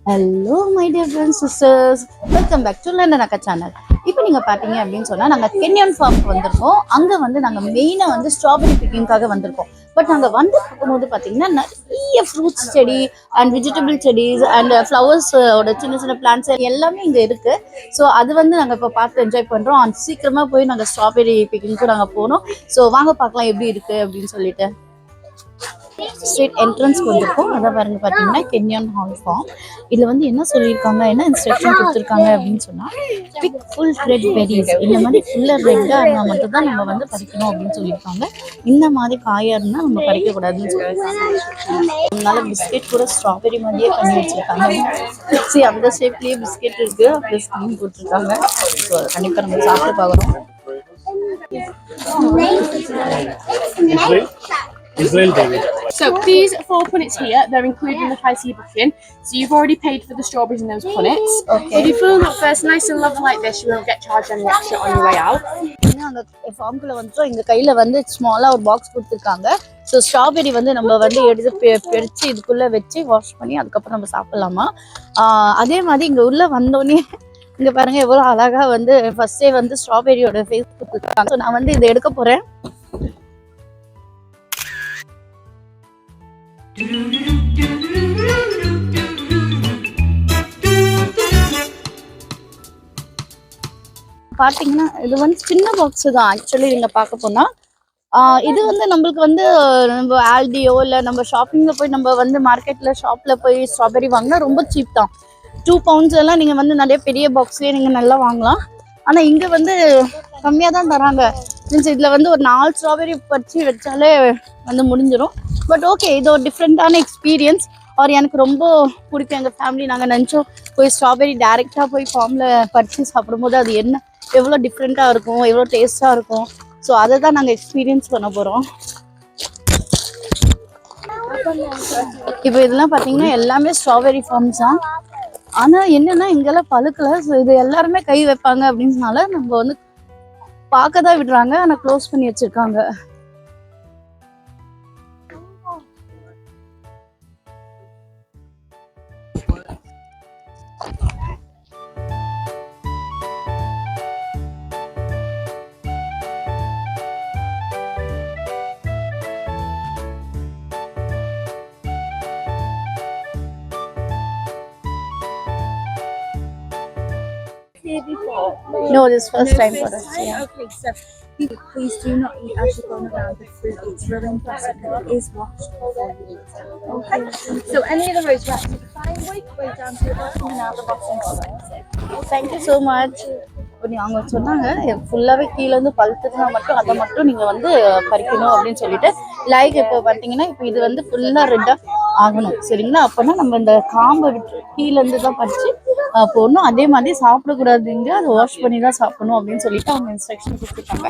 Hello my dear friends sisters, welcome back to London அக்கா channel. இப்போ நீங்கள் பார்த்தீங்க அப்படின்னு சொன்னால் நாங்கள் கென்யான் ஃபார்முக்கு வந்திருக்கோம். அங்கே வந்து நாங்கள் மெயினாக வந்து ஸ்ட்ராபெரி பிக்கிங்காக வந்திருக்கோம். பட் நாங்கள் வந்து பார்க்கும்போது பார்த்தீங்கன்னா நிறைய ஃப்ரூட்ஸ் செடி அண்ட் வெஜிடபிள் செடிஸ் அண்ட் ஃப்ளவர்ஸோட சின்ன சின்ன பிளான்ட்ஸ் எல்லாமே இங்கே இருக்குது. ஸோ அது வந்து நாங்கள் இப்போ பார்த்து என்ஜாய் பண்ணுறோம். அண்ட் சீக்கிரமாக போய் நாங்கள் ஸ்ட்ராபெரி பிக்கிங்க்கு நாங்கள் போனோம். ஸோ வாங்க பார்க்கலாம் எப்படி இருக்குது அப்படின்னு சொல்லிட்டு. ஸ்ட்ரெயிட் என்ட்ரன்ஸ்க்கு வந்திருக்கோம். அதை பாருங்க, பார்த்தீங்கன்னா கென்யான் ஹால் ஃபார்ம். இதில் வந்து என்ன சொல்லியிருக்காங்க, என்ன இன்ஸ்ட்ரக்ஷன் கொடுத்துருக்காங்க அப்படின்னு சொன்னால், பிக் ஃபுல் ரெட் பெரிஸ், இந்த மாதிரி ஃபுல்லாக ரெட்டாக இருந்தால் மட்டும்தான் நம்ம வந்து பறிக்கணும் அப்படின்னு சொல்லியிருக்காங்க. இந்த மாதிரி காயாக இருந்தால் நம்ம பறிக்கக்கூடாதுன்னு சொல்லியிருக்காங்க. அதனால பிஸ்கெட் கூட ஸ்ட்ராபெரி மாதிரியே பண்ணி வச்சுருக்காங்க. சரி, அந்த ஷேப்லேயே பிஸ்கெட் இருக்குது, அப்படியே ஸ்க்ரீன் போட்டிருக்காங்க. ஸோ அதை கண்டிப்பாக நம்ம சாப்பிட்டு பார்க்குறோம். Israel David. So these 4 punnets here, they're included in the price you're booking. So you've already paid for the strawberries in those punnets. Okay. If you fill them up first nice and lovely like this, you won't get charged any extra on your way out. அந்த ஃபார்முக்குள்ள வந்துட்டோம். எங்கள் கையில் வந்து ஸ்மாலாக ஒரு box கொடுத்துருக்காங்க. So strawberry வந்து நம்ம வந்து எடுத்து பிரித்து இதுக்குள்ளே வச்சு வாஷ் பண்ணி அதுக்கப்புறம் நம்ம சாப்பிட்லாமா. அதே மாதிரி இங்கே உள்ளே வந்தோடனே இங்கே பாருங்கள் எவ்வளோ அழகாக வந்து ஃபர்ஸ்டே வந்து ஸ்ட்ராபெரியோட ஃபேஸ் கொடுத்துருக்காங்க. ஸோ நான் வந்து இதை எடுக்க போகிறேன். பார்த்தீங்கன்னா இது வந்து சின்ன பாக்ஸ் தான் ஆக்சுவலி. நீங்கள் பார்க்க போனால் இது வந்து நம்மளுக்கு வந்து நம்ம ஆல்டியோ இல்லை நம்ம ஷாப்பிங்கில் போய் நம்ம வந்து மார்க்கெட்டில் ஷாப்பில் போய் ஸ்ட்ராபெரி வாங்கினா ரொம்ப சீப் தான். 2 பவுண்ட்ஸ் எல்லாம் நீங்கள் வந்து நிறைய பெரிய பாக்ஸ்லேயே நீங்கள் நல்லா வாங்கலாம். ஆனால் இங்கே வந்து கம்மியாக தான் தராங்க. மீன்ஸ் இதில் வந்து ஒரு 4 ஸ்ட்ராபெரி பறித்து வச்சாலே வந்து முடிஞ்சிடும். பட் ஓகே, இது ஒரு டிஃப்ரெண்ட்டான எக்ஸ்பீரியன்ஸ். அவர் எனக்கு ரொம்ப பிடிக்கும். எங்கள் ஃபேமிலி நாங்கள் நினச்சோம் போய் ஸ்ட்ராபெரி டைரெக்டாக போய் ஃபார்மில் பறித்து சாப்பிடும்போது அது என்ன எவ்வளோ டிஃப்ரெண்ட்டாக இருக்கும், எவ்வளோ டேஸ்ட்டாக இருக்கும். ஸோ அதை தான் நாங்கள் எக்ஸ்பீரியன்ஸ் பண்ண போகிறோம். இப்போ இதெல்லாம் பார்த்தீங்கன்னா எல்லாமே ஸ்ட்ராபெரி ஃபார்ம்ஸ் தான். ஆனால் என்னென்னா இங்கெல்லாம் பழுக்கலை. ஸோ இது எல்லாருமே கை வைப்பாங்க அப்படின்றனால நம்ம வந்து பார்க்க தான் விடுறாங்க, ஆனால் க்ளோஸ் பண்ணி வச்சுருக்காங்க. Before? No, this is first time for us. Yeah. Okay, so please do not eat as you're going around the fruit. It's really important because it is washed before you eat it. Okay? So any of the roads are absolutely fine. Wait way down to the bottom and out the bottom. Thank you so much. அவங்க சொன்னாங்க ஃபுல்லாகவே கீழேருந்து பழுத்துனா மட்டும் அதை மட்டும் நீங்கள் வந்து பறிக்கணும் அப்படின்னு சொல்லிட்டு. லைக் இப்போ பார்த்தீங்கன்னா இப்போ இது வந்து ஃபுல்லாக ரெட்டாக ஆகணும், சரிங்களா? அப்போனா நம்ம இந்த காம்பை விட்டு கீழேருந்து தான் பறித்து போடணும். அதே மாதிரி சாப்பிடக்கூடாதுங்க, அதை வாஷ் பண்ணி தான் சாப்பிடணும் அப்படின்னு சொல்லிட்டு அவங்க இன்ஸ்ட்ரக்ஷன் கொடுத்துருக்காங்க.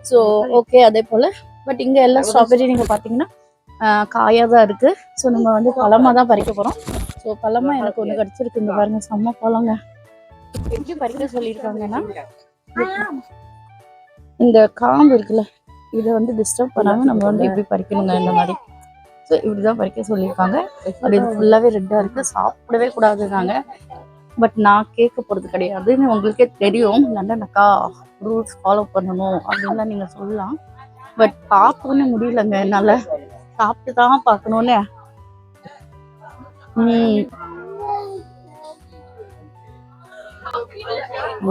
ஸோ ஓகே, அதே போல் பட் இங்கே எல்லாம் ஸ்ட்ராபெரி நீங்கள் பார்த்தீங்கன்னா காயாக தான் இருக்குது. ஸோ நம்ம வந்து பழமாக தான் பறிக்க போகிறோம். ஸோ பழமாக எனக்கு ஒன்று கிடச்சிருக்கு. இந்த பாருங்க, செம்ம பழங்க. எப்படி பறிக்க சொல்லியிருக்காங்கன்னா, இந்த காம்பு இருக்குல்ல, இதை வந்து டிஸ்டர்ப் பண்ணாமல் நம்ம வந்து இப்படி பறிக்கணுங்க இந்த மாதிரி. ஸோ இப்படி தான் பறிக்க சொல்லியிருக்காங்க. அது இது ஃபுல்லாகவே ரெட்டாக இருக்குது, சாப்பிடவே கூடாதுனாங்க. பட் நான் கேட்க போகிறது கிடையாதுன்னு உங்களுக்கே தெரியும். லண்டனக்கா ரூல்ஸ் ஃபாலோ பண்ணணும் அப்படின்லாம் நீங்கள் சொல்லலாம். பட் பார்க்கணுன்னு முடியலங்க என்னால், சாப்பிட்டு தான் பார்க்கணுன்னு.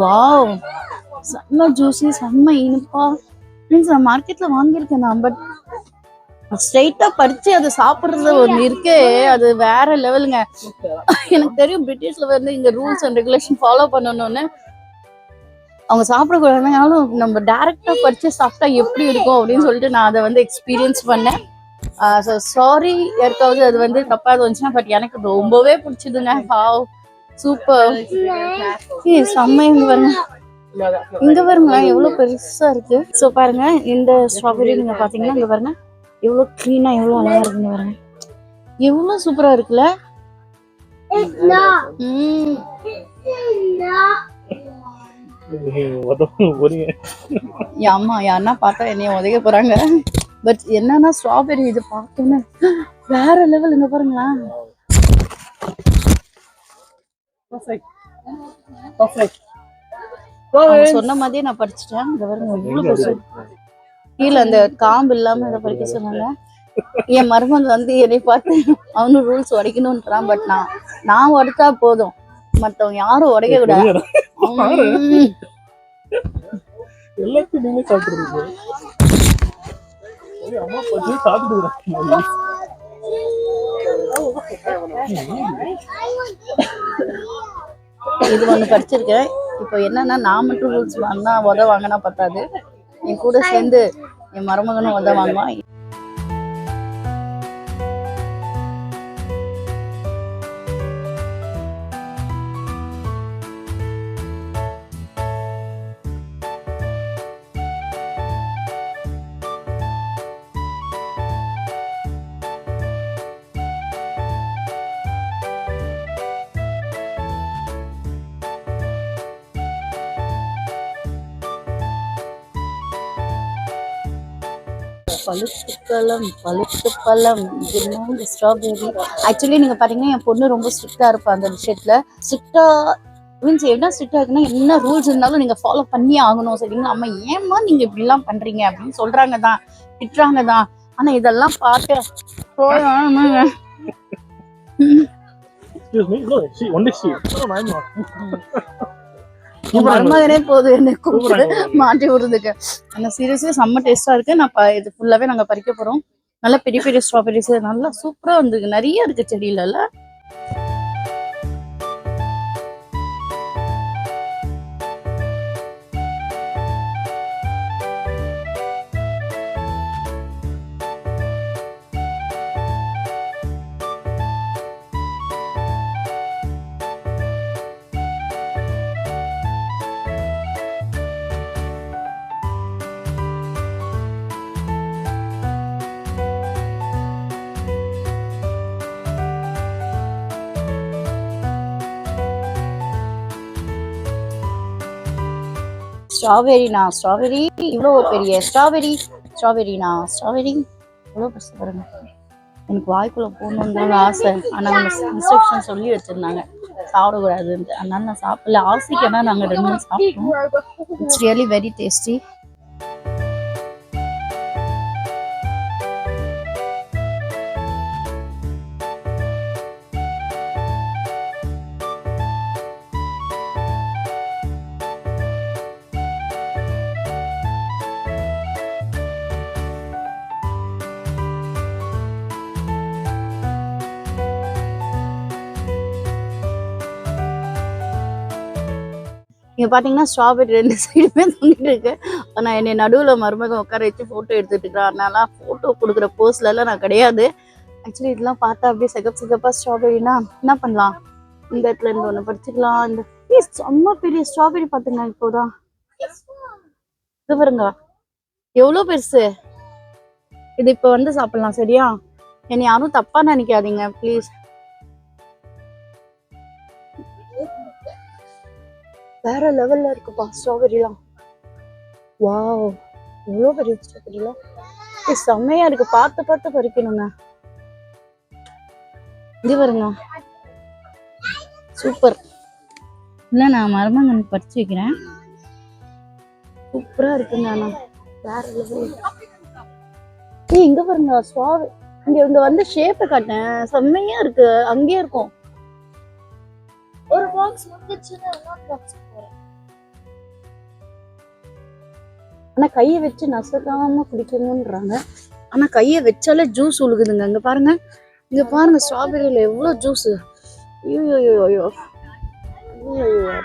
வாவ், செம்ம ஜூஸி, செம்ம இனிப்பா. மீன்ஸ் நான் மார்க்கெட்டில் வாங்கியிருக்கேன் தான், பட் ஸ்ட்ரைட்டாக பறித்து அதை சாப்பிட்றது ஒன்று இருக்கே, அது வேற லெவலுங்க. எனக்கு தெரியும் பிரிட்டிஷில் வந்து இங்கே ரூல்ஸ் அண்ட் ரெகுலேஷன் ஃபாலோ பண்ணணும்னு. அவங்க சாப்பிடக்கூடாதுனாலும் நம்ம டேரெக்டாக பறித்து சாப்பிட்டா எப்படி இருக்கும் அப்படின்னு சொல்லிட்டு நான் அதை வந்து எக்ஸ்பீரியன்ஸ் பண்ணேன். ஸோ சாரி யாருக்காவது அது வந்து தப்பாக வந்துச்சுன்னா, பட் எனக்கு ரொம்பவே பிடிச்சதுங்க. Have super. செம்ம. இங்கே பாருங்க, இங்கே பாருங்க எவ்வளோ பெருசாக இருக்குது. ஸோ பாருங்க, இந்த ஸ்ட்ராபெரி நீங்கள் பார்த்தீங்கன்னா இங்கே பாருங்க எவ்வளோ க்ளீனாக எவ்வளோ அழகாக இருக்குங்க பாருங்க, எவ்வளோ சூப்பராக இருக்குல்ல. அம்மா யாருன்னா பார்த்தா என்னைய உதைக்க போகிறாங்க. பட் என்னன்னா ஸ்ட்ராபெரி இது பார்த்தோன்னே வேற லெவல். இங்கே பாருங்களேன், Perfect. Perfect. அவங்க சொன்ன மாதிரியே நான் படிச்சுட்டேன். இங்க பாருங்க எவ்வளவு கொசு. கீழே அந்த காம்பு இல்லாம இதை பறிக்க சொன்னாங்க. என் மருமக வந்து என்னை பார்த்து அவனும் ரூல்ஸ் உடைக்கணும்ன்றான். பட் நான் உடைச்சா போதும், மத்தவங்க யாரும் உடைக்க கூடாது. எல்லாத்தையும் நீங்க சாப்பிடுறீங்க. அம்மா பத்தி சாப்பிடுறாங்க. இது ஒண்ணு படிச்சிருக்கேன். இப்போ என்னன்னா நான் மட்டும் ரூல்ஸ் வாங்கினா வாங்கினா பத்தாது, என் கூட சேர்ந்து என் மருமகனும் வாங்குவான். பழுத்து பழம் ஸ்ட்ராபெரி. ஆக்சுவலி நீங்க பாத்தீங்கன்னா என் பொண்ணு ரொம்ப ஸ்ட்ரிக்டா இருப்பா அந்த விஷயத்துல. ஸ்ட்ரிக்டா மீன்ஸ் என்ன ஸ்ட்ரிக்டா இருக்குன்னா என்ன ரூல்ஸ் இருந்தாலும் நீங்க ஃபாலோ பண்ணி ஆகணும். சரிங்களா? அம்மா ஏமா நீங்க இப்படி எல்லாம் பண்றீங்க அப்படின்னு சொல்றாங்க தான், திட்டுறாங்க தான். ஆனா இதெல்லாம் பார்த்து மருமகனே போதும் என்னை கூப்பிட்டு மாட்டி விடுறதுக்கு. ஆனா சீரியஸ்லி செம்ம டேஸ்டா இருக்கு. நான் இது ஃபுல்லாவே நாங்க பறிக்க போறோம். நல்லா பெரிய பெரிய ஸ்ட்ராபெரிஸ் நல்லா சூப்பரா வந்திருக்கு. நிறைய இருக்கு செடியில. ஸ்ட்ராபெரி இவ்வளோ பெரிய ஸ்ட்ராபெரி இவ்வளோ பெருசு பாருங்க. எனக்கு வாய்க்குள்ள போகணுன்னு தான் ஆசை. ஆனால் இன்ஸ்ட்ரக்ஷன் சொல்லி வச்சிருந்தாங்க சாப்பிடக்கூடாதுன்ட்டு. அதனால நான் சாப்பிடல. ஆசைக்குன்னா நாங்கள் 2 நாள் சாப்பிட்டோம். It's really very tasty. இங்கே பார்த்தீங்கன்னா ஸ்ட்ராபெரி 2 சைடுமே தூங்கிட்டு இருக்கு. ஆனால் என்னை நடுவில் மருமகன் உட்கார வச்சு ஃபோட்டோ எடுத்துட்டு இருக்கிறான். அதனால ஃபோட்டோ கொடுக்குற போஸ்ட்லலாம் நான் கிடையாது. ஆக்சுவலி இதெல்லாம் பார்த்தா அப்படியே சிகப்பாக ஸ்ட்ராபெரினா என்ன பண்ணலாம், இந்த இடத்துல இருந்து ஒன்று பறிச்சுக்கலாம். இந்த செம்ம பெரிய ஸ்ட்ராபெரி பார்த்துங்க. இப்போதான் இது பாருங்க எவ்வளோ பெருசு. இது இப்போ வந்து சாப்பிடலாம். சரியா? என்னை யாரும் தப்பா நினைக்காதீங்க ப்ளீஸ். வேற லெவல்ல இருக்குப்பா ஸ்ட்ராபெரிலாம். வாவ், எவ்வளோ பெரிய ஸ்ட்ராபெரிலாம். செம்மையா இருக்கு. பார்த்து பறிக்கணுங்க. இது பாருங்க சூப்பர். இல்லை நான் மருமகன் பறிச்சு வைக்கிறேன். சூப்பரா இருக்குங்க. ஆனா வேற லெவல். இங்க பாருங்க ஸ்ட்ராபெரி. இங்க வந்து ஷேப்பை காட்டேன். செம்மையா இருக்கு. அங்கேயே இருக்கும். ஒரு பாக்ஸ் வந்துச்சுன்னா இன்னொரு பாக்ஸ் போறேன். ஆனா கையை வச்சு நசக்காம குடிக்கணும்ன்றாங்க. ஆனா கையை வச்சாலே ஜூஸ் உழுகுதுங்க. இங்க பாருங்க, இங்க பாருங்க ஸ்ட்ராபெரியில எவ்வளவு ஜூஸ். ஐயோ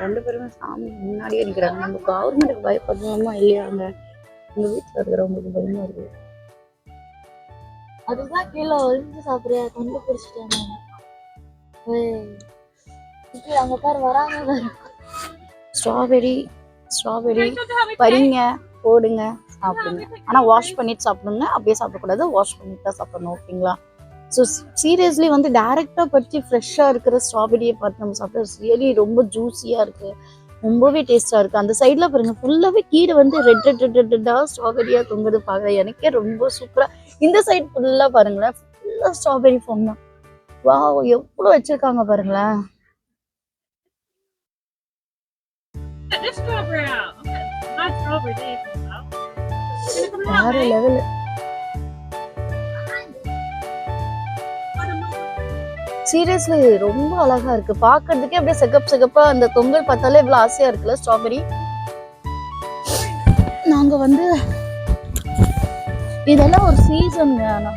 2 பேருமே சாமி முன்னாடியே இருக்கிறாங்க. நம்ம கவர்மெண்ட்டுக்கு பயப்படணுமா இல்லையாங்க? எங்க வீட்டுல இருக்கிறவங்களுக்கு பயமா இருக்கு. அதுதான் கீழே ஒளிஞ்சு சாப்பிடுறியா கண்டுபிடிச்சிட்டாங்க. அங்க பாரு வராங்க. ஸ்ட்ராபெரி பறிங்க, போடுங்க, சாப்பிடுங்க. ஆனா வாஷ் பண்ணிட்டு சாப்பிடுங்க. அப்படியே சாப்பிடக்கூடாது, வாஷ் பண்ணிட்டு தான் சாப்பிடணும். ஓகேங்களா? ஸோ சீரியஸ்லி வந்து டைரக்டா பறிச்சு ஃப்ரெஷ்ஷா இருக்கிற ஸ்ட்ராபெரியை பார்த்து நம்ம சாப்பிட்டா ரியலி ரொம்ப ஜூஸியா இருக்கு. ரொம்பவே டேஸ்டா இருக்கு. அந்த சைட்ல பாருங்க ஃபுல்லாவே கீழே வந்து ரெட்டா ஸ்ட்ராபெரியா தொங்குது. பாக்க எனக்கே ரொம்ப சூப்பரா. இந்த சைட் ஃபுல்லா பாருங்களேன், ஃபுல்லா ஸ்ட்ராபெரி ஃபார்ம் தான். வாவ், எவ்வளவு வச்சிருக்காங்க பாருங்களேன். Get this strawberry out. Okay, my strawberry there comes out. Gonna come along, வேற mate? லெவல். சீரியஸ்லி ரொம்ப அழகா இருக்கு பாக்குறதுக்கே. அப்படியே செகப்பா அந்த தொங்கல் பார்த்தாலே இவ்வளவு ஆசையா இருக்குல்ல ஸ்ட்ராபெரி. நாங்க வந்து இதெல்லாம் ஒரு சீசன். ஆனா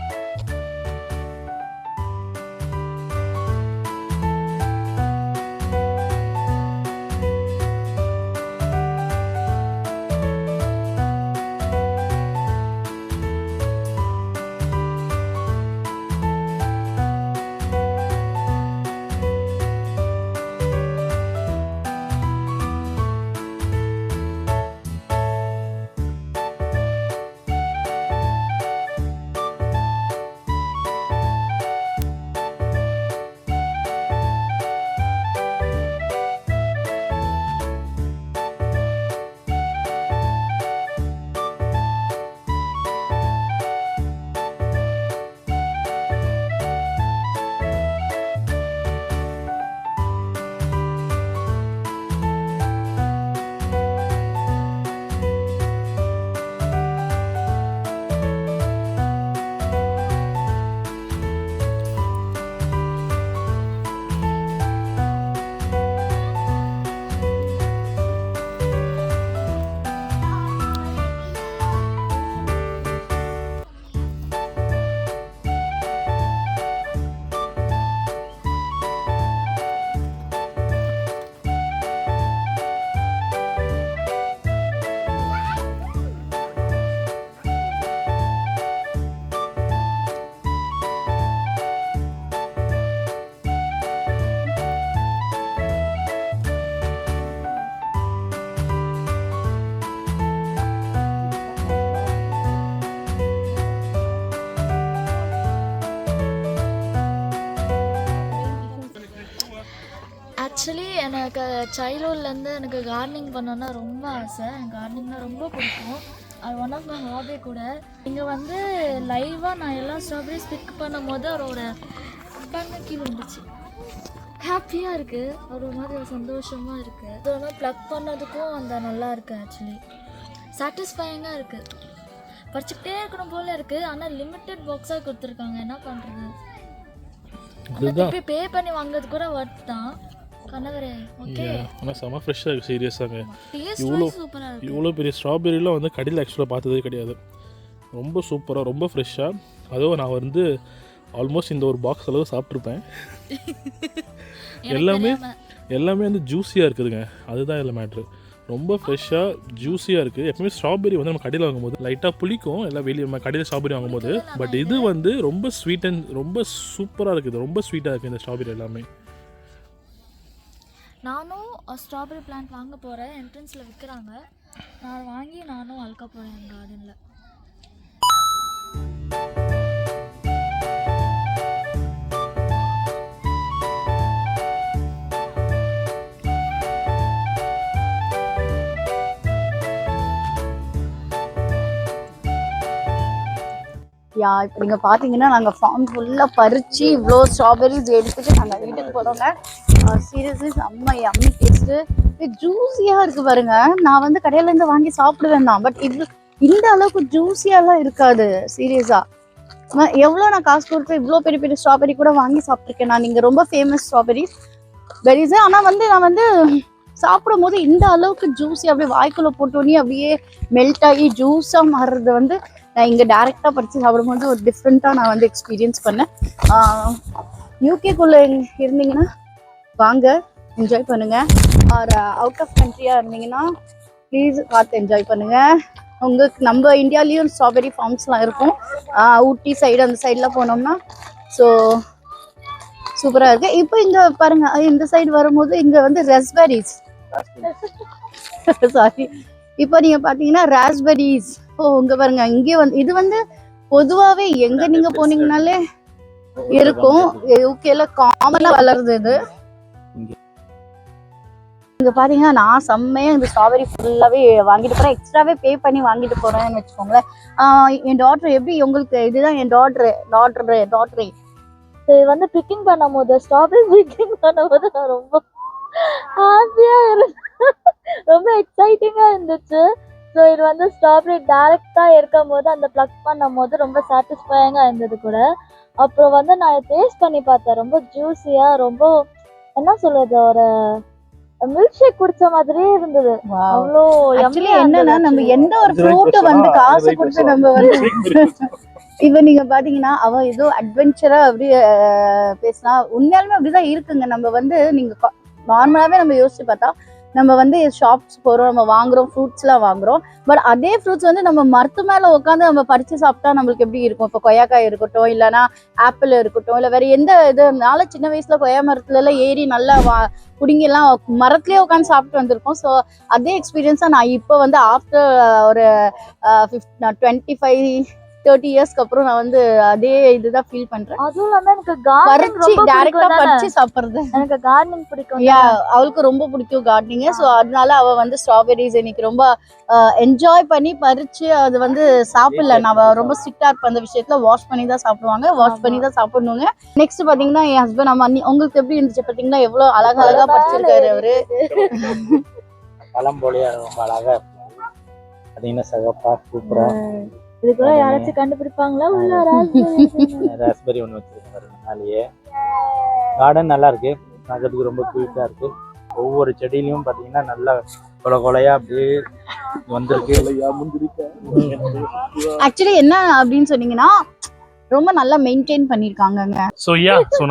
ஆக்சுவலி எனக்கு சைல்ட்ஹுட்லேருந்து எனக்கு கார்டனிங் பண்ணோன்னா ரொம்ப ஆசை. எனக்கு கார்டனிங்னால் ரொம்ப பிடிக்கும். அது ஒன் ஆஃப் மை ஹாபி கூட. இங்கே வந்து லைவாக நான் எல்லா ஸ்ட்ராபெரிஸ் பிக் பண்ணும் போது அவரோட கண்ணு கீழே இருந்துச்சு. ஹாப்பியாக இருக்குது, ஒரு மாதிரி சந்தோஷமாக இருக்குது. அதோட ப்ளக் பண்ணதுக்கும் அந்த நல்லா இருக்குது. ஆக்சுவலி சாட்டிஸ்ஃபையிங்காக இருக்குது. பறிச்சுக்கிட்டே இருக்கணும் போல் இருக்குது. ஆனால் லிமிட்டட் பாக்ஸாக கொடுத்துருக்காங்க. என்ன பண்ணுறது, திருப்பி பே பண்ணி வாங்குறது கூட ஒர்த் தான். கனவரே ஓகே. ஆனால் செம்ம ஃப்ரெஷ்ஷாக இருக்குது சீரியஸாங்க. சூப்பராக இருக்குது. இவ்வளோ பெரிய ஸ்ட்ராபெரிலாம் வந்து கடையில் ஆக்சுவலாக பார்த்ததே கிடையாது. ரொம்ப சூப்பராக, ரொம்ப ஃப்ரெஷ்ஷாக. அதுவும் நான் வந்து ஆல்மோஸ்ட் இந்த ஒரு பாக்ஸ் அளவு சாப்பிட்ருப்பேன். எல்லாமே வந்து ஜூஸியாக இருக்குதுங்க. அதுதான் இதில் மேட்ரு. ரொம்ப ஃப்ரெஷ்ஷாக ஜூஸியாக இருக்குது. எப்பவுமே ஸ்ட்ராபெரி வந்து நம்ம கடையில் வாங்கும்போது லைட்டாக புளிக்கும், எல்லாம் வெளியே நம்ம கடையில் ஸ்ட்ராபெரி வாங்கும்போது. பட் இது வந்து ரொம்ப ஸ்வீட் அண்ட் ரொம்ப சூப்பராக இருக்குது. ரொம்ப ஸ்வீட்டாக இருக்குது இந்த ஸ்ட்ராபெரி எல்லாமே. நானும் ஸ்ட்ராபெரி பிளான்ட் வாங்க போகிறேன். என்ட்ரன்ஸில் விற்கிறாங்க. நான் வாங்கி நானும் வளர்க்க போகிறேன் என் கார்டனில். இப்போ நீங்கள் பார்த்தீங்கன்னா நாங்கள் ஃபார்ம் ஃபுல்லாக பறித்து இவ்வளோ ஸ்ட்ராபெரிஸ் எடுத்துகிட்டு நாங்கள் வீட்டுக்கு போகிறோங்க. சீரியஸ்லி செம்ம யம்மி டேஸ்ட்டு. ஜூஸியாக இருக்குது பாருங்க. நான் வந்து கடையிலேருந்து வாங்கி சாப்பிடுவேன் தான். பட் இந்த அளவுக்கு ஜூஸியாலாம் இருக்காது சீரியஸாக. எவ்வளோ நான் காசு கொடுத்து இவ்வளோ பெரிய பெரிய ஸ்ட்ராபெரி கூட வாங்கி சாப்பிட்ருக்கேன் நான். நீங்கள் ரொம்ப ஃபேமஸ் ஸ்ட்ராபெரி பெரிஸு. ஆனால் வந்து நான் வந்து சாப்பிடும் போது இந்த அளவுக்கு ஜூஸி அப்படியே வாய்க்குள்ளே போட்டோன்னே அப்படியே மெல்ட் ஆகி ஜூஸாக மாறுறது வந்து நான் இங்கே டேரெக்டாக படித்து சாப்பிடும்போது ஒரு டிஃப்ரெண்ட்டாக நான் வந்து எக்ஸ்பீரியன்ஸ் பண்ணேன். யூகேக்குள்ளே இருந்தீங்கன்னா வாங்க, என்ஜாய் பண்ணுங்கள். ஆர் அவுட் ஆஃப் கண்ட்ரியாக இருந்தீங்கன்னா ப்ளீஸ் பார்த்து என்ஜாய் பண்ணுங்கள். உங்களுக்கு நம்ம இந்தியாலேயும் ஸ்ட்ராபெரி ஃபார்ம்ஸ்லாம் இருக்கும். ஊட்டி சைடு அந்த சைடெலாம் போனோம்னா ஸோ சூப்பராக இருக்குது. இப்போ இங்கே பாருங்கள், இந்த சைடு வரும்போது இங்கே வந்து ரெஸ்பெரிஸ் சாரி இப்போ நீங்கள் பார்த்தீங்கன்னா ராஸ்பெரிஸ். இங்கே பாருங்க, இங்கே வந்து இது வந்து பொதுவாகவே எங்கே நீங்கள் போனீங்கனாலே இருக்கும். யூகேல காமனாக வளருது இது. இங்கே பார்த்தீங்கன்னா நான் செம்மையாக இந்த ஸ்ட்ராபெரி ஃபுல்லாகவே வாங்கிட்டு போகிறேன். எக்ஸ்ட்ராவே பே பண்ணி வாங்கிட்டு போகிறேன்னு வச்சுக்கோங்களேன். என் டாக்டர் எப்படி உங்களுக்கு இதுதான் என் டாக்டரு இது வந்து பிக்கிங் பண்ணும்போது ஸ்ட்ராபெரி பிக்கிங் பண்ணும்போது நான் ரொம்ப ஹாப்பியாக இருந்தேன். ரொம்ப எக்ஸைட்டிங்காக இருந்துச்சு. ஸோ இது வந்து ஸ்ட்ராபெரி டேரெக்டாக இருக்கும் போது அந்த ப்ளக் பண்ணும் போது ரொம்ப சாட்டிஸ்ஃபையிங்காக இருந்தது கூட. அப்புறம் வந்து நான் டேஸ்ட் பண்ணி பார்த்தேன். ரொம்ப ஜூஸியாக, ரொம்ப என்ன சொல்றது, ஒரு மில்க் ஷேக் குடிச்ச மாதிரியே இருந்தது. அவ்வளோ ஆக்சுவலி என்னன்னா நம்ம எந்த ஒரு ஃப்ரூட் வந்து காசு கொடுத்து நம்ம வந்து இப்ப நீங்க பாத்தீங்கன்னா அவ ஏதோ அட்வென்ச்சரா அப்படி பேசினா உண்மையாலுமே அப்படிதான் இருக்குங்க. நம்ம வந்து நீங்க நார்மலாவே நம்ம யோசிச்சு பார்த்தா நம்ம வந்து ஷாப்ஸ் போறோம், நம்ம வாங்குறோம், ஃப்ரூட்ஸ் எல்லாம் வாங்குறோம். பட் அதே ஃப்ரூட்ஸ் வந்து நம்ம மரத்து மேல உட்காந்து நம்ம பறிச்சு சாப்பிட்டா நம்மளுக்கு எப்படி இருக்கும்? இப்போ கொய்யாக்காய் இருக்கட்டும், இல்லைன்னா ஆப்பிள் இருக்கட்டும், இல்லை வேற எந்த இதுனால சின்ன வயசுல கொய்யா மரத்துல எல்லாம் ஏறி நல்லா புடிங்கி எல்லாம் மரத்துலயே உட்காந்து சாப்பிட்டு வந்திருக்கோம். ஸோ அதே எக்ஸ்பீரியன்ஸா நான் இப்போ வந்து ஆஃப்டர் ஒரு 25-30 இயர்ஸ்க்கு அப்புறம் நான் வந்து அதே இதுதான் ஃபீல் பண்றேன். அதுவும் இல்லாம எனக்கு கார்டனிங் பறிச்சு ரொம்ப டைரக்டா பிடிக்கும். பறிச்சு சாப்பிடுறது எனக்கு கார்டனிங் பிடிக்கும். அவளுக்கு ரொம்ப பிடிக்கும் கார்டனிங். ஸோ அதனால அவ வந்து ஸ்ட்ராபெரிஸ் இன்னைக்கு ரொம்ப என்ஜாய் பண்ணி பறிச்சு அது வந்து சாப்பிடல. நான் ரொம்ப ஸ்ட்ரிக்டா இருப்பேன் அந்த விஷயத்துல. வாஷ் பண்ணி தான் சாப்பிடுவாங்க, வாஷ் பண்ணி தான் சாப்பிடணுங்க. நெக்ஸ்ட் பாத்தீங்கன்னா என் ஹஸ்பண்ட் அம்மா உங்களுக்கு எப்படி இருந்துச்சு பாத்தீங்கன்னா எவ்வளவு அழகா பறிச்சிருக்காரு அவரு. பழம் போலியா ரொம்ப அழகா பாத்தீங்கன்னா சிவப்பா சூப்பரா. இதுக்குள்ள யாராச்சும் கண்டுபிடிப்பாங்களா? உள்ள ராஸ்பெரி ஒன்று வச்சிருக்காரு. அதனாலேயே கார்டன் நல்லா இருக்கு, பார்க்கறதுக்கு ரொம்ப குயிக்கா இருக்கு. ஒவ்வொரு செடியிலையும் பாத்தீங்கன்னா நல்லா கொலையா அப்படியே வந்திருக்கு. ஆக்சுவலி என்ன அப்படின்னு சொன்னீங்கன்னா ரொம்ப நல்லா மெயின்டைன் பண்ணிருக்காங்க. ஸோ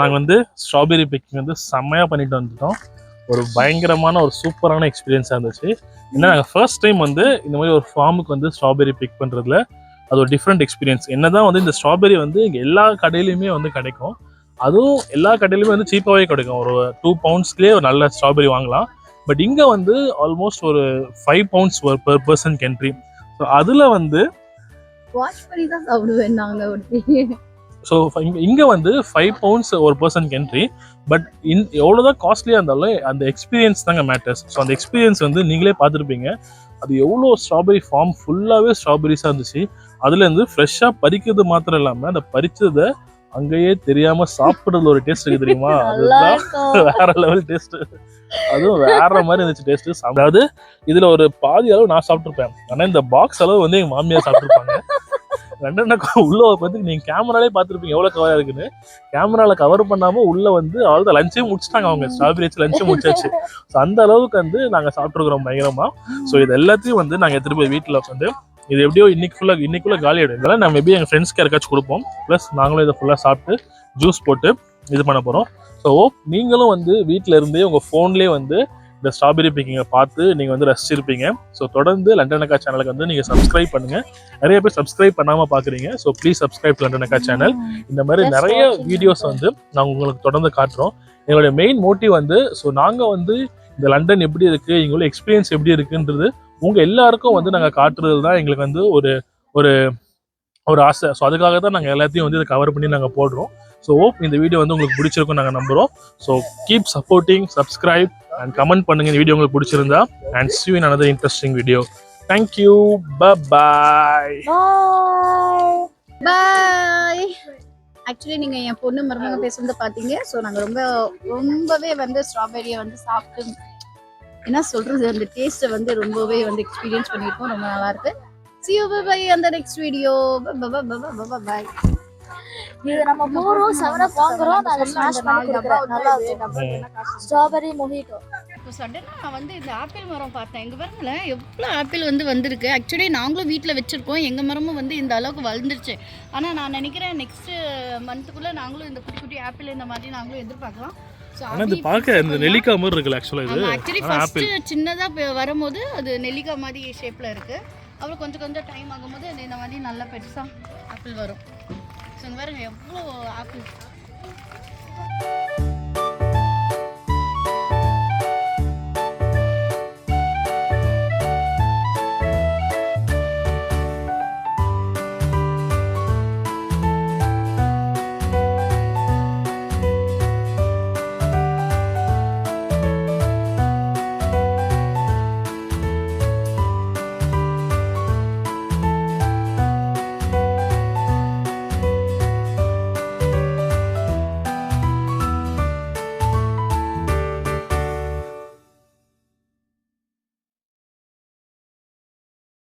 நாங்கள் வந்து ஸ்ட்ராபெரி பிக்கிங் வந்து செம்மையாக பண்ணிட்டு வந்துட்டோம். ஒரு பயங்கரமான ஒரு சூப்பரான எக்ஸ்பீரியன்ஸாக இருந்துச்சு. ஏன்னா நாங்கள் ஃபர்ஸ்ட் டைம் வந்து இந்த மாதிரி ஒரு ஃபார்முக்கு வந்து ஸ்ட்ராபெரி பிக் பண்ணுறதுல அது ஒரு டிஃப்ரெண்ட் எக்ஸ்பீரியன்ஸ். என்னதான் வந்து இந்த ஸ்ட்ராபெரி வந்து இங்கே எல்லா கடையிலையுமே வந்து கிடைக்கும், அதுவும் எல்லா கடையிலுமே வந்து சீப்பாகவே கிடைக்கும். ஒரு 2 poundsலேயே ஒரு நல்ல ஸ்ட்ராபெரி வாங்கலாம். பட் இங்கே வந்து ஆல்மோஸ்ட் ஒரு 5 pounds per person entry. So அதில் வந்து வாஷ் பண்ணி தான் சாப்பிடுவேன் நாங்கள். ஸோ இங்கே வந்து 5 pounds ஒரு பர்சனுக்கு என்ட்ரி. பட் எவ்வளோதான் காஸ்ட்லியாக இருந்தாலும் அந்த எக்ஸ்பீரியன்ஸ் தாங்க மேட்டர்ஸ். ஸோ அந்த எக்ஸ்பீரியன்ஸ் வந்து நீங்களே பார்த்துருப்பீங்க. அது எவ்வளோ ஸ்ட்ராபெரி ஃபார்ம் ஃபுல்லாகவே ஸ்ட்ராபெரிஸாக இருந்துச்சு. அதுலேருந்து ஃப்ரெஷ்ஷாக பறிக்கிறது மாத்திரம் இல்லாமல் அந்த பறிச்சதை அங்கேயே தெரியாமல் சாப்பிட்றதுல ஒரு டேஸ்ட் இருக்குது தெரியுமா? அதுதான் வேற லெவல் டேஸ்ட்டு. அதுவும் வேற மாதிரி இருந்துச்சு டேஸ்ட்டு. அதாவது இதில் ஒரு பாதி அளவு நான் சாப்பிட்ருப்பேன், ஆனால் இந்த பாக்ஸ் அளவு வந்து எங்கள் மாமியார் சாப்பிட்ருப்பாங்க. உள்ள வந்து நீங்க கேமராலே பார்த்துருப்பீங்க எவ்வளவு கவரா இருக்குன்னு. கேமரால கவர் பண்ணாம உள்ள வந்து அவ்வளவு லஞ்சே முடிச்சிட்டாங்க அவங்க. ஸ்ட்ராபெரி வச்சு லஞ்சே முடிச்சாச்சு. ஸோ அந்த அளவுக்கு வந்து நாங்க சாப்பிட்டுருக்கிறோம் பயங்கரமா. ஸோ இது எல்லாத்தையும் வந்து நாங்க எடுத்துட்டு போய் வீட்டுல வந்து இது எப்படியோ இன்னைக்குள்ள காலி ஆயிடும். இதெல்லாம் நம்ம மேபி எங்க ஃப்ரெண்ட்ஸ்க்கு யாருக்காச்சும் கொடுப்போம். ப்ளஸ் நாங்களும் இதை ஃபுல்லா சாப்பிட்டு ஜூஸ் போட்டு இது பண்ண போறோம். ஸோ நீங்களும் வந்து வீட்டுல இருந்தே உங்க போன்லயே வந்து இந்த ஸ்ட்ராபெரி பிக்கிங்கை பார்த்து நீங்கள் வந்து ரசிச்சிருப்பீங்க. ஸோ தொடர்ந்து லண்டன் அக்கா சேனலுக்கு வந்து நீங்கள் சப்ஸ்கிரைப் பண்ணுங்கள். நிறைய பேர் சப்ஸ்கிரைப் பண்ணாமல் பார்க்குறீங்க. ஸோ ப்ளீஸ் சப்ஸ்கிரைப் லண்டன் அக்கா சேனல். இந்த மாதிரி நிறைய வீடியோஸ் வந்து நாங்கள் உங்களுக்கு தொடர்ந்து காட்டுறோம். எங்களுடைய மெயின் மோட்டிவ் வந்து நாங்கள் வந்து இந்த லண்டன் எப்படி இருக்குது, எங்களோட எக்ஸ்பீரியன்ஸ் எப்படி இருக்குன்றது உங்கள் எல்லாருக்கும் வந்து நாங்கள் காட்டுறது தான் எங்களுக்கு வந்து ஒரு ஒரு ஒரு ஆசை. ஸோ அதுக்காக தான் நாங்கள் எல்லாத்தையும் வந்து இதை கவர் பண்ணி நாங்கள் போடுறோம். ஸோ இந்த வீடியோ வந்து உங்களுக்கு பிடிச்சிருக்கும் நாங்கள் நம்புகிறோம். So keep supporting, subscribe and comment பண்ணுங்க இந்த வீடியோ உங்களுக்கு பிடிச்சிருந்தா. and see you in another interesting video. Thank you. Bye bye. Bye. Actually நீங்க என் பொண்ணு மருமக பேசுறத பாத்தீங்க. ஸோ நாங்க ரொம்பவே வந்து ஸ்ட்ராபெரியை வந்து சாப்பிட்டு என்ன சொல்றது அந்த டேஸ்ட்டை வந்து ரொம்பவே வந்து எக்ஸ்பீரியன்ஸ் பண்ணியிருக்கோம். ரொம்ப நல்லா இருக்கு. See you bye அந்த நெக்ஸ்ட் வீடியோ. பாய். இது நம்ம போறோம் 7 வாங்குறோம். நான் ஸ்மாஷ் பண்ணி கொடுக்கிறேன். நல்லா இருக்கு ஸ்ட்ராபெரி மொஹிட்டோ. இப்போ சடனாக நான் வந்து இந்த ஆப்பிள் மரம் பார்த்தேன். எங்கள் பாருங்களேன் எவ்வளோ ஆப்பிள் வந்து வந்திருக்கு. ஆக்சுவலி நாங்களும் வீட்டில் வச்சுருக்கோம், எங்கள் மரமும் வந்து இந்த அளவுக்கு வளர்ந்துருச்சு. ஆனால் நான் நினைக்கிறேன் நெக்ஸ்ட் மந்த்துக்குள்ளே நாங்களும் இந்த குட்டி குட்டி ஆப்பிள் இந்த மாதிரி நாங்களும் எதிர்பார்க்கலாம். இது பார்க்க இந்த நெல்லிக்காய் மாதிரி இருக்குல்ல ஆக்சுவலாக. இது ஆக்சுவலி ஃபர்ஸ்ட் சின்னதாக வரும்போது அது நெல்லிக்காய் மாதிரி ஷேப்பில் இருக்குது. அப்புறம் கொஞ்சம் டைம் ஆகும்போது இந்த மாதிரி நல்லா பெருசாக ஆப்பிள் வரும். ஸோ இந்த பாருங்க எவ்வளோ ஆப்பிள்.